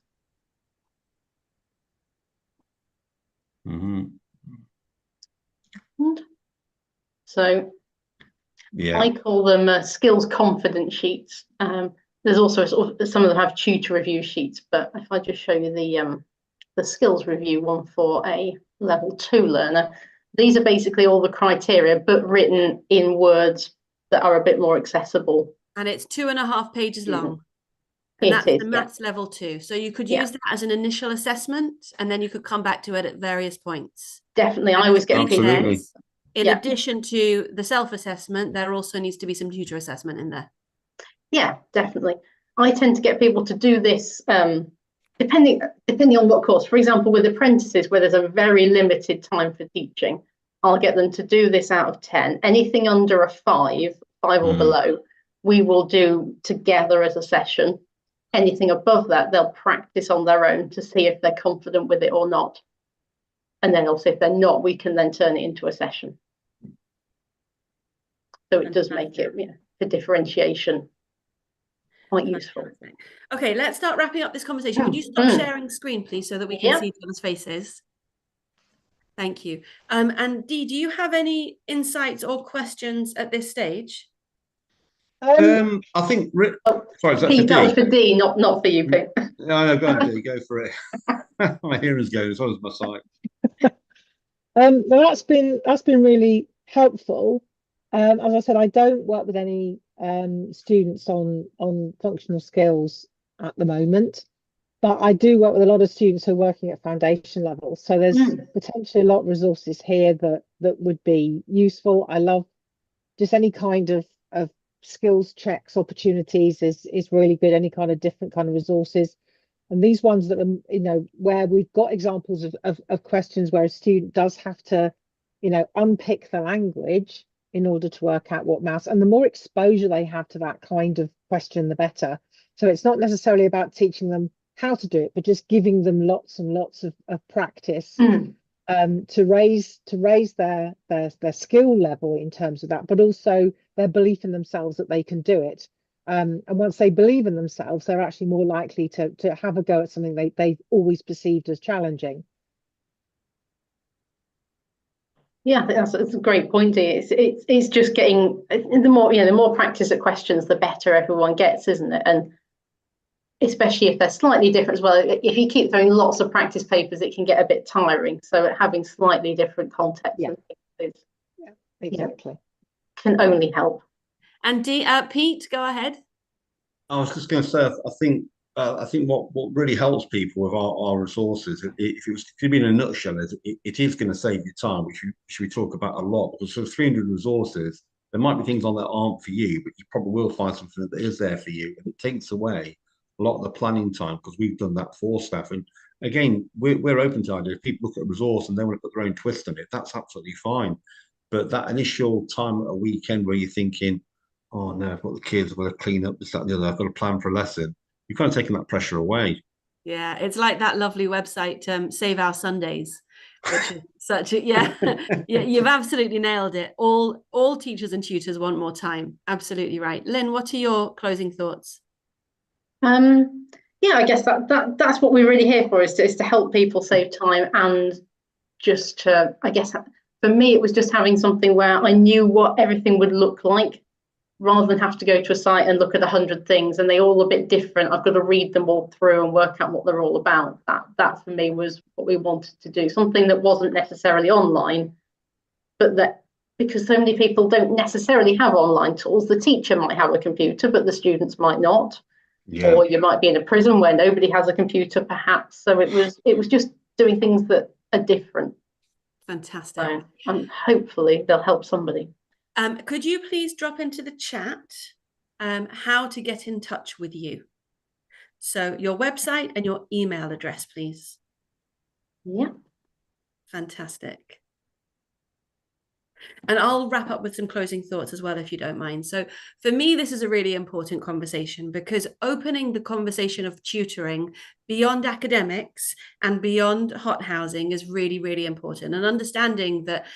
So I call them skills confidence sheets. There's also some of them have tutor review sheets, but if I just show you the skills review one for a level 2 learner, these are basically all the criteria, but written in words that are a bit more accessible. And it's 2.5 pages long. And that's the maths level 2. So you could use that as an initial assessment, and then you could come back to it at various points. Definitely. I always get absolutely. In addition to the self-assessment, there also needs to be some tutor assessment in there. Yeah, definitely. I tend to get people to do this depending on what course. For example, with apprentices, where there's a very limited time for teaching, I'll get them to do this out of 10. Anything under a 5 or below, we will do together as a session. Anything above that, they'll practice on their own to see if they're confident with it or not. And then also if they're not, we can then turn it into a session. So it does make it, the differentiation quite useful. Okay, let's start wrapping up this conversation. Would you stop sharing screen, please, so that we can see each other's faces? Thank you. And Dee, do you have any insights or questions at this stage? I think. Sorry, is that Pete, for that was Dee? for Dee, not for you, Pete. No, go on, Dee, go for it. My hearing's going as well as my sight. Well, that's been really helpful. As I said, I don't work with any students on functional skills at the moment, but I do work with a lot of students who are working at foundation level. So there's potentially a lot of resources here that would be useful. I love just any kind of skills checks opportunities is really good. Any kind of different kind of resources. And these ones that are, where we've got examples of questions where a student does have to, unpick the language in order to work out what mouse, and the more exposure they have to that kind of question, the better. So it's not necessarily about teaching them how to do it, but just giving them lots and lots of practice to raise their skill level in terms of that, but also their belief in themselves that they can do it. And once they believe in themselves, they're actually more likely to have a go at something they've always perceived as challenging. Yeah, I think that's a great point. It's just getting the more practice at questions, the better everyone gets, isn't it? And especially if they're slightly different as well. If you keep throwing lots of practice papers, it can get a bit tiring. So having slightly different contexts exactly can only help. And Pete, go ahead. I was just going to say, I think what really helps people with our resources, if it was to be in a nutshell, it is going to save you time, which we talk about a lot. Because for 300 resources, there might be things on there aren't for you, but you probably will find something that is there for you, and it takes away a lot of the planning time because we've done that for staff. And again, we're open to ideas. If people look at a resource and they want to put their own twist on it, that's absolutely fine. But that initial time at a weekend where you're thinking, oh no, I've got the kids, I've got to clean up this, that, and the other, I've got to plan for a lesson, you're kind of taking that pressure away. Yeah, it's like that lovely website, Save Our Sundays, which is such a yeah, you've absolutely nailed it. All teachers and tutors want more time. Absolutely right. Lynn, what are your closing thoughts? Yeah, I guess that's what we're really here for, is to help people save time, and just to, I guess for me it was just having something where I knew what everything would look like, rather than have to go to a site and look at 100 things and they all a bit different. I've got to read them all through and work out what they're all about. That for me was what we wanted to do, something that wasn't necessarily online, but that, because so many people don't necessarily have online tools, the teacher might have a computer but the students might not. Yeah. Or you might be in a prison where nobody has a computer perhaps. So it was just doing things that are different. Fantastic. So hopefully they'll help somebody. Could you please drop into the chat how to get in touch with you? So your website and your email address, please. Yeah. Fantastic. And I'll wrap up with some closing thoughts as well, if you don't mind. So for me, this is a really important conversation, because opening the conversation of tutoring beyond academics and beyond hot housing is really, really important. And understanding that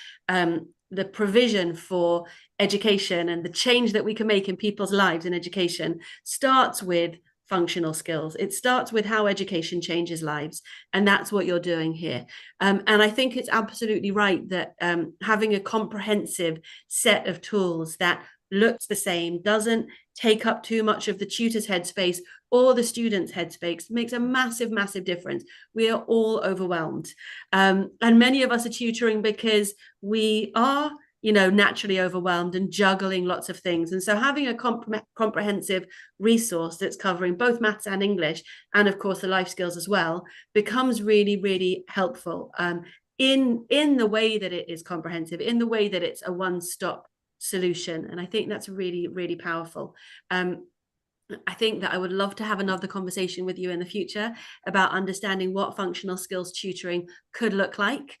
the provision for education and the change that we can make in people's lives in education starts with functional skills. It starts with how education changes lives, and that's what you're doing here. And I think it's absolutely right that having a comprehensive set of tools that looks the same, doesn't take up too much of the tutor's headspace or the student's headspace, makes a massive, massive difference. We are all overwhelmed. And many of us are tutoring because we are naturally overwhelmed and juggling lots of things. And so having a comprehensive resource that's covering both maths and English, and of course the life skills as well, becomes really, really helpful in the way that it is comprehensive, in the way that it's a one-stop solution. And I think that's really, really powerful. I think that I would love to have another conversation with you in the future about understanding what functional skills tutoring could look like,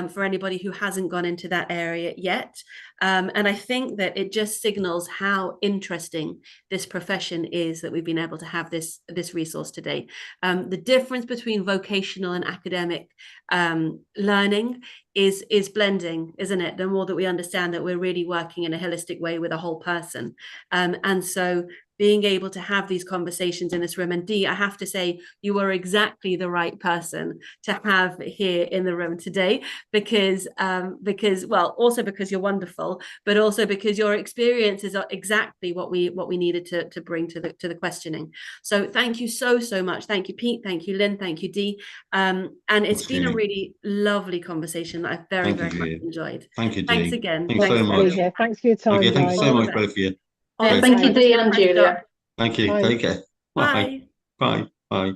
for anybody who hasn't gone into that area yet. And I think that it just signals how interesting this profession is that we've been able to have this resource today. The difference between vocational and academic learning is blending, isn't it? The more that we understand that we're really working in a holistic way with a whole person. And so being able to have these conversations in this room. And Dee, I have to say, you are exactly the right person to have here in the room today, because well, also because you're wonderful, but also because your experiences are exactly what we needed to bring to the questioning. So thank you so much. Thank you, Pete. Thank you, Lynn. Thank you, Dee. And it's been a really lovely conversation that I've very much enjoyed. Thank you, Dee. Thanks again. Thanks so much. Thanks for your time, Okay, thank guys. you so much, both of you. Yeah, thank you, Dee and Julia. Thank you. Bye. Take care. Bye. Bye. Bye.